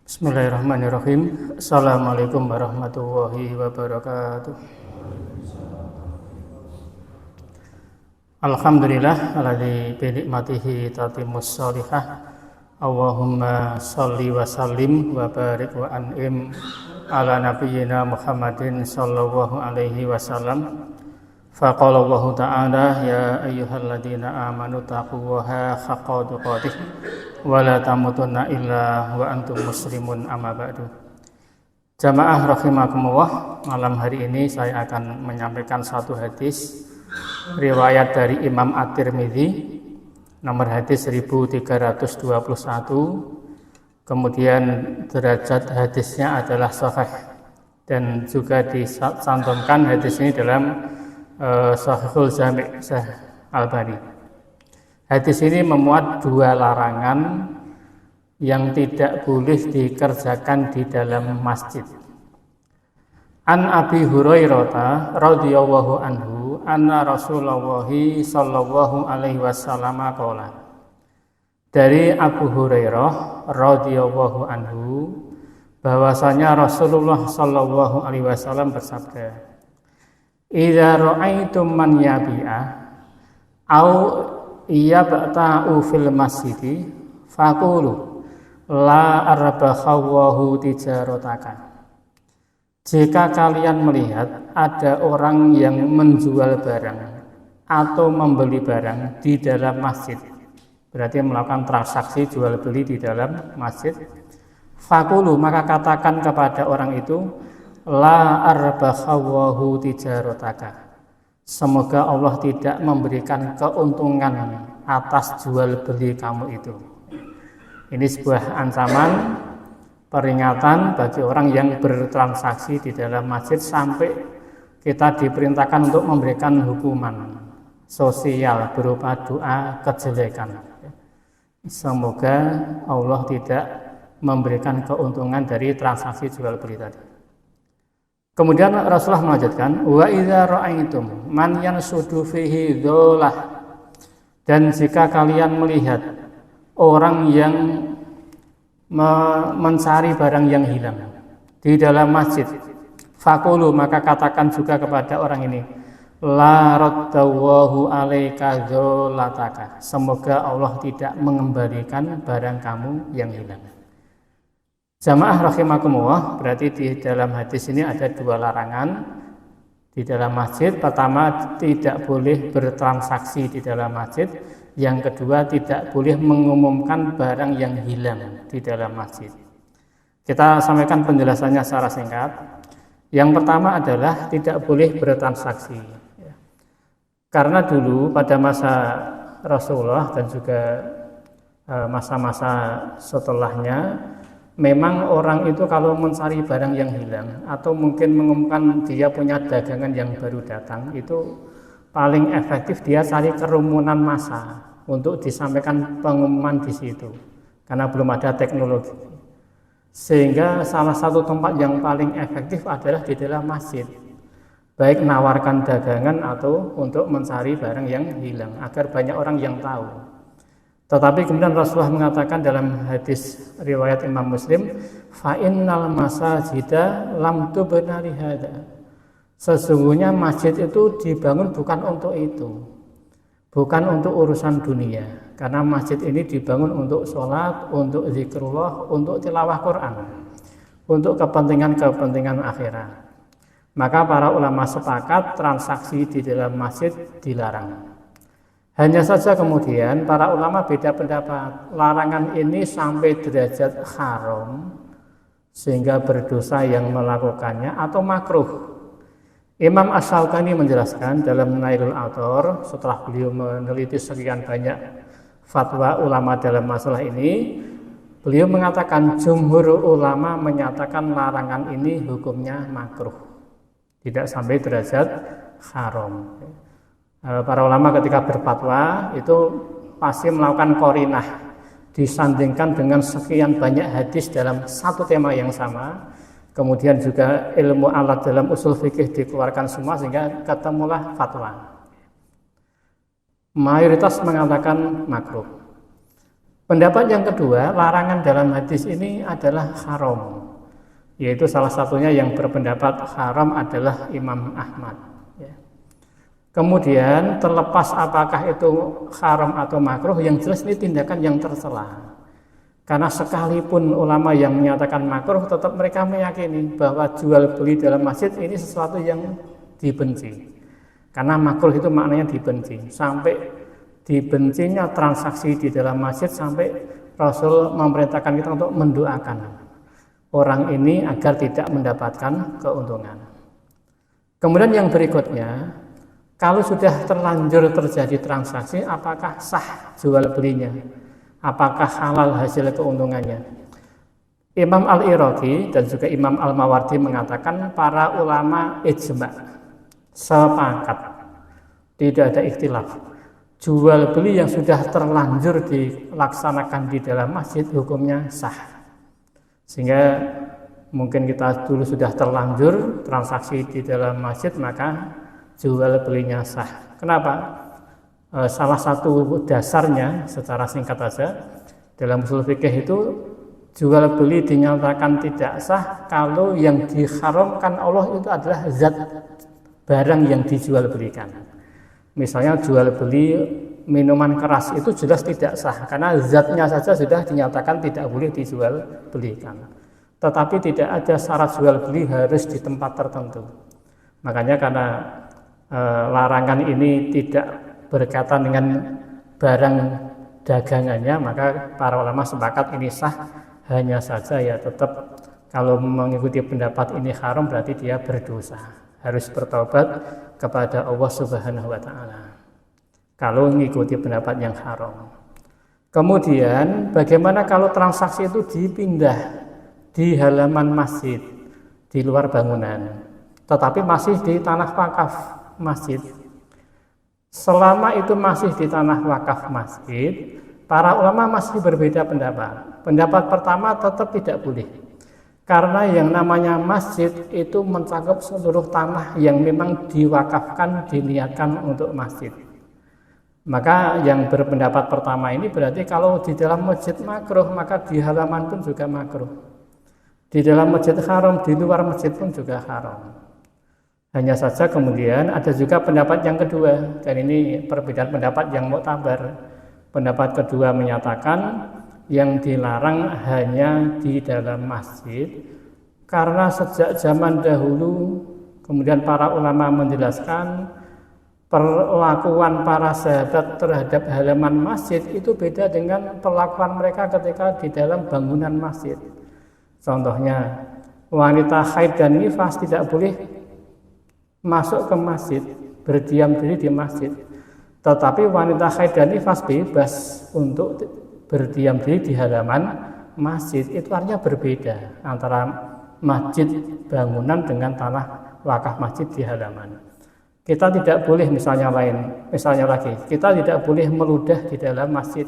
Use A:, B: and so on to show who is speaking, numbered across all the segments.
A: Bismillahirrahmanirrahim. Assalamualaikum warahmatullahi wabarakatuh. Alhamdulillah alladzi bi nikmatihi tatimmus shalihah. Allahumma shalli wa sallim wa barik wa an'im ala nabiyyina Muhammadin sallallahu alaihi wasallam. Faqala Allah ta'ala ya ayyuhalladzina amanu taqullaha haqqa tuqatih wa la tamutunna illa wa antum muslimun amma ba'du. Jamaah rahimakumullah, malam hari ini saya akan menyampaikan satu hadis riwayat dari Imam At-Tirmidzi nomor hadis 1321, kemudian derajat hadisnya adalah sahih dan juga disantumkan hadis ini dalam Sahihul Jami' Sahih Al-Bani. Hadis ini memuat dua larangan yang tidak boleh dikerjakan di dalam masjid. An Abi Hurairah radhiyallahu anhu anna Rasulullah sallallahu alaihi wasallam qala. Dari Abu Hurairah radhiyallahu anhu bahwasanya Rasulullah sallallahu alaihi wasallam bersabda, idza ra'aitum man yabi'a au yabta'u fil masjidi faqulu la arbakhawahu tijarataka. Jika kalian melihat ada orang yang menjual barang atau membeli barang di dalam masjid, berarti melakukan transaksi jual beli di dalam masjid, faqulu maka katakan kepada orang itu, la arbakhawahu tijarataka. Semoga Allah tidak memberikan keuntungan atas jual beli kamu itu. Ini sebuah ancaman, peringatan bagi orang yang bertransaksi di dalam masjid sampai kita diperintahkan untuk memberikan hukuman sosial berupa doa kejelekan. Semoga Allah tidak memberikan keuntungan dari transaksi jual beli tadi. Kemudian Rasulullah melanjutkan, wa idza ra'aitum man yansudu fihi dholah, dan jika kalian melihat orang yang mencari barang yang hilang di dalam masjid, faqulu maka katakan juga kepada orang ini, la raddawahu alaika dholataka. Semoga Allah tidak mengembalikan barang kamu yang hilang. Jamaah rahimakumullah, berarti di dalam hadis ini ada dua larangan di dalam masjid. Pertama, tidak boleh bertransaksi di dalam masjid. Yang kedua, tidak boleh mengumumkan barang yang hilang di dalam masjid. Kita sampaikan penjelasannya secara singkat. Yang pertama adalah tidak boleh bertransaksi. Karena dulu pada masa Rasulullah dan juga masa-masa setelahnya, memang orang itu kalau mencari barang yang hilang atau mungkin mengumumkan dia punya dagangan yang baru datang, itu paling efektif dia cari kerumunan massa untuk disampaikan pengumuman di situ, karena belum ada teknologi. Sehingga salah satu tempat yang paling efektif adalah di dalam masjid, baik menawarkan dagangan atau untuk mencari barang yang hilang agar banyak orang yang tahu. Tetapi kemudian Rasulullah mengatakan dalam hadis riwayat Imam Muslim, fa innal masajida lam tubna li hada. Sesungguhnya masjid itu dibangun bukan untuk itu, bukan untuk urusan dunia. Karena masjid ini dibangun untuk sholat, untuk zikrullah, untuk tilawah Quran, untuk kepentingan-kepentingan akhirat. Maka para ulama sepakat transaksi di dalam masjid dilarang. Hanya saja kemudian para ulama beda pendapat. Larangan ini sampai derajat haram sehingga berdosa yang melakukannya atau makruh. Imam Asy-Syaukani menjelaskan dalam Nailul Author setelah beliau meneliti sekian banyak fatwa ulama dalam masalah ini, beliau mengatakan jumhur ulama menyatakan larangan ini hukumnya makruh, tidak sampai derajat haram. Para ulama ketika berfatwa itu pasti melakukan qorinah, disandingkan dengan sekian banyak hadis dalam satu tema yang sama, kemudian juga ilmu alat dalam usul fikih dikeluarkan semua sehingga ketemulah fatwa. Mayoritas mengatakan makruh. Pendapat yang kedua, larangan dalam hadis ini adalah haram, yaitu salah satunya yang berpendapat haram adalah Imam Ahmad. Ya. Kemudian terlepas apakah itu haram atau makruh, yang jelas ini tindakan yang tercela. Karena sekalipun ulama yang menyatakan makruh, tetap mereka meyakini bahwa jual beli dalam masjid ini sesuatu yang dibenci. Karena makruh itu maknanya dibenci. Sampai dibencinya transaksi di dalam masjid, sampai Rasul memerintahkan kita untuk mendoakan orang ini agar tidak mendapatkan keuntungan. Kemudian yang berikutnya, kalau sudah terlanjur terjadi transaksi, apakah sah jual belinya? Apakah halal hasil keuntungannya? Imam Al-Iraqi dan juga Imam Al-Mawardi mengatakan para ulama ijma, sepakat, tidak ada ikhtilaf. Jual beli yang sudah terlanjur dilaksanakan di dalam masjid hukumnya sah. Sehingga mungkin kita dulu sudah terlanjur transaksi di dalam masjid, maka jual belinya sah. Kenapa? Salah satu dasarnya secara singkat saja dalam ushul fikih itu, jual beli dinyatakan tidak sah kalau yang diharamkan Allah itu adalah zat barang yang dijual belikan. Misalnya jual beli minuman keras itu jelas tidak sah karena zatnya saja sudah dinyatakan tidak boleh dijual belikan. Tetapi tidak ada syarat jual beli harus di tempat tertentu. Makanya karena larangan ini tidak berkaitan dengan barang dagangannya, maka para ulama sepakat ini sah. Hanya saja ya tetap kalau mengikuti pendapat ini haram berarti dia berdosa, harus bertobat kepada Allah Subhanahu wa taala kalau mengikuti pendapat yang haram. Kemudian bagaimana kalau transaksi itu dipindah di halaman masjid, di luar bangunan, tetapi masih di tanah wakaf masjid? Selama itu masih di tanah wakaf masjid, para ulama masih berbeda pendapat. Pendapat pertama tetap tidak boleh, karena yang namanya masjid itu mencakup seluruh tanah yang memang diwakafkan, diniatkan untuk masjid. Maka yang berpendapat pertama ini berarti kalau di dalam masjid makruh, maka di halaman pun juga makruh. Di dalam masjid haram, di luar masjid pun juga haram. Hanya saja kemudian ada juga pendapat yang kedua, dan ini perbedaan pendapat yang muktabar. Pendapat kedua menyatakan yang dilarang hanya di dalam masjid, karena sejak zaman dahulu kemudian para ulama menjelaskan perlakuan para sahabat terhadap halaman masjid itu beda dengan perlakuan mereka ketika di dalam bangunan masjid. Contohnya, wanita haid dan nifas tidak boleh masuk ke masjid, berdiam diri di masjid. Tetapi wanita haid dan nifas bebas untuk berdiam diri di halaman masjid. Itu artinya berbeda antara masjid bangunan dengan tanah wakaf masjid di halaman. Kita tidak boleh misalnya lagi, kita tidak boleh meludah di dalam masjid,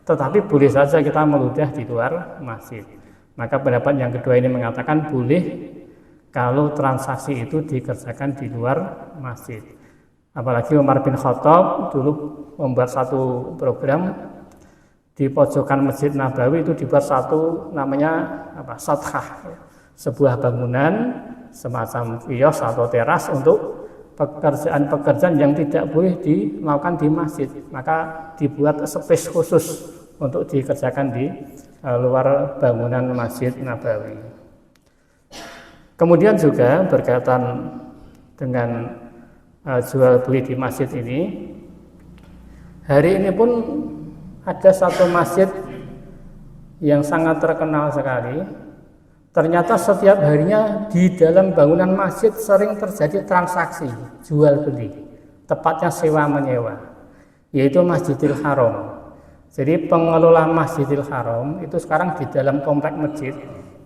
A: tetapi boleh saja kita meludah di luar masjid. Maka pendapat yang kedua ini mengatakan boleh kalau transaksi itu dikerjakan di luar masjid. Apalagi Umar bin Khattab dulu membuat satu program di pojokan Masjid Nabawi, itu dibuat satu namanya sathah, sebuah bangunan semacam kios atau teras untuk pekerjaan-pekerjaan yang tidak boleh dilakukan di masjid. Maka dibuat space khusus untuk dikerjakan di luar bangunan Masjid Nabawi. Kemudian juga berkaitan dengan jual beli di masjid ini, hari ini pun ada satu masjid yang sangat terkenal sekali. Ternyata setiap harinya di dalam bangunan masjid sering terjadi transaksi jual beli, tepatnya sewa menyewa, yaitu Masjidil Haram. Jadi pengelola Masjidil Haram itu sekarang di dalam komplek masjid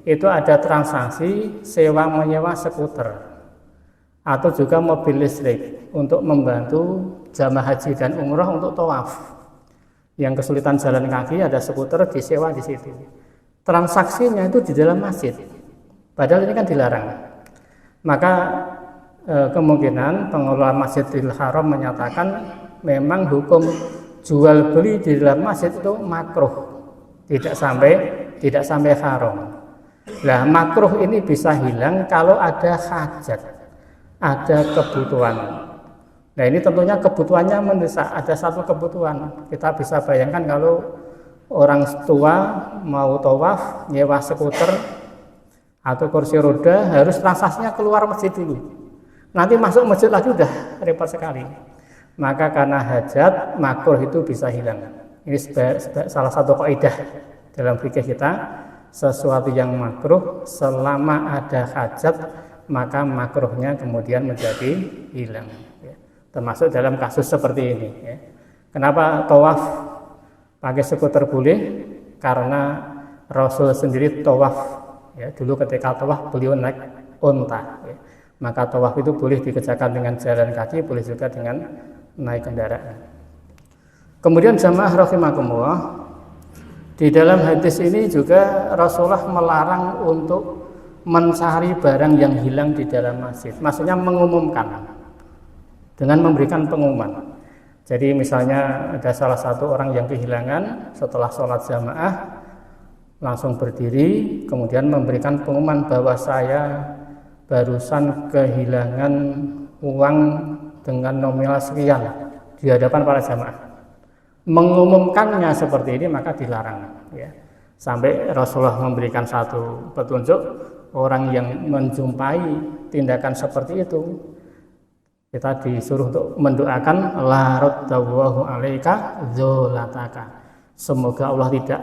A: itu ada transaksi sewa menyewa skuter atau juga mobil listrik untuk membantu jamaah haji dan umroh untuk tawaf. Yang kesulitan jalan kaki ada skuter disewa di situ. Transaksinya itu di dalam masjid. Padahal ini kan dilarang. Maka kemungkinan pengelola Masjidil Haram menyatakan memang hukum jual beli di dalam masjid itu makruh. tidak sampai haram. Nah, makruh ini bisa hilang kalau ada hajat, ada kebutuhan. Nah, ini tentunya kebutuhannya mendesak. Ada satu kebutuhan. Kita bisa bayangkan kalau orang tua mau tawaf, nyewa skuter atau kursi roda, harus transaksinya keluar masjid dulu. Nanti masuk masjid lagi udah repot sekali. Maka karena hajat, makruh itu bisa hilang. Ini salah satu kaidah dalam fikih kita, sesuatu yang makruh selama ada hajat, maka makruhnya kemudian menjadi hilang. Termasuk dalam kasus seperti ini. Kenapa tawaf pakai skuter boleh? Karena Rasul sendiri tawaf. Dulu ketika tawaf beliau naik unta. Maka tawaf itu boleh dikerjakan dengan jalan kaki, boleh juga dengan naik kendaraan. Kemudian jamaah rahimakumullah, di dalam hadis ini juga Rasulullah melarang untuk mencari barang yang hilang di dalam masjid. Maksudnya mengumumkan dengan memberikan pengumuman. Jadi misalnya ada salah satu orang yang kehilangan, setelah sholat jamaah langsung berdiri, kemudian memberikan pengumuman bahwa saya barusan kehilangan uang dengan nominal sekian di hadapan para jamaah. Mengumumkannya seperti ini maka dilarang. Sampai Rasulullah memberikan satu petunjuk, orang yang menjumpai tindakan seperti itu, kita disuruh untuk mendoakan la radallahu alaika dzolataka. Semoga Allah tidak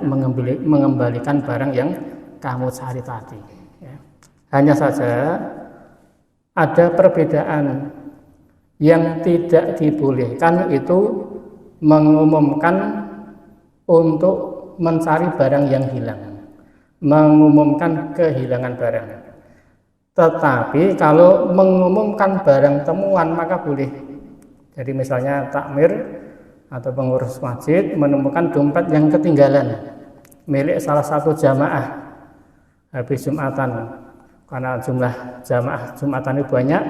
A: mengembalikan barang yang kamu cari tadi. Hanya saja ada perbedaan. Yang tidak dibolehkan itu mengumumkan untuk mencari barang yang hilang, mengumumkan kehilangan barang. Tetapi kalau mengumumkan barang temuan maka boleh. Jadi misalnya takmir atau pengurus masjid menemukan dompet yang ketinggalan milik salah satu jamaah habis Jumatan, karena jumlah jamaah Jumatan itu banyak,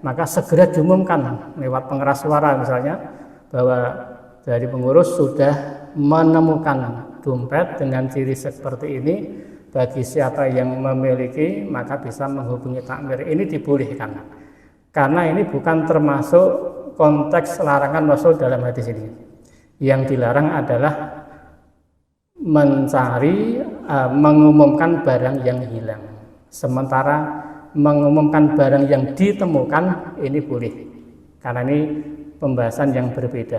A: maka segera diumumkan lewat pengeras suara misalnya bahwa dari pengurus sudah menemukan dompet dengan ciri seperti ini. Bagi siapa yang memiliki maka bisa menghubungi takmir. Ini dibolehkan karena ini bukan termasuk konteks larangan Rasul dalam hadis ini. Yang dilarang adalah mengumumkan barang yang hilang. Sementara mengumumkan barang yang ditemukan ini boleh, karena ini pembahasan yang berbeda.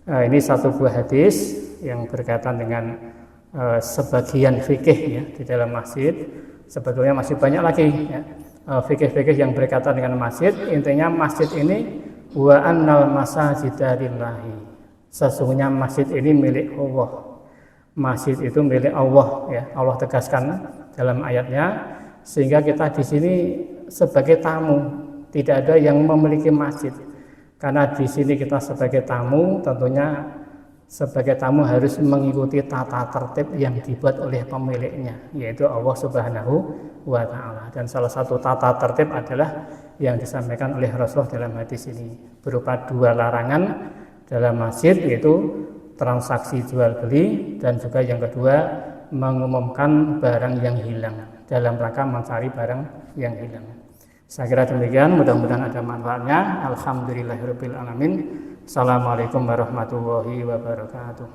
A: Ini satu buah hadis yang berkaitan dengan sebagian fikih di dalam masjid. Sebetulnya masih banyak lagi fikih-fikih yang berkaitan dengan masjid. Intinya masjid ini wa annal masajida lillahi. Sesungguhnya masjid ini milik Allah. Masjid itu milik Allah, Allah tegaskan dalam ayatnya, sehingga kita di sini sebagai tamu, tidak ada yang memiliki masjid. Karena di sini kita sebagai tamu, tentunya sebagai tamu harus mengikuti tata tertib yang dibuat oleh pemiliknya, yaitu Allah Subhanahu wa Ta'ala. Dan salah satu tata tertib adalah yang disampaikan oleh Rasulullah dalam hadis ini, berupa dua larangan dalam masjid, yaitu transaksi jual beli, dan juga yang kedua mengumumkan barang yang hilang dalam rangka mencari barang yang hilang. Saya kira demikian, mudah-mudahan ada manfaatnya. Alhamdulillahirabbil alamin. Assalamualaikum warahmatullahi wabarakatuh.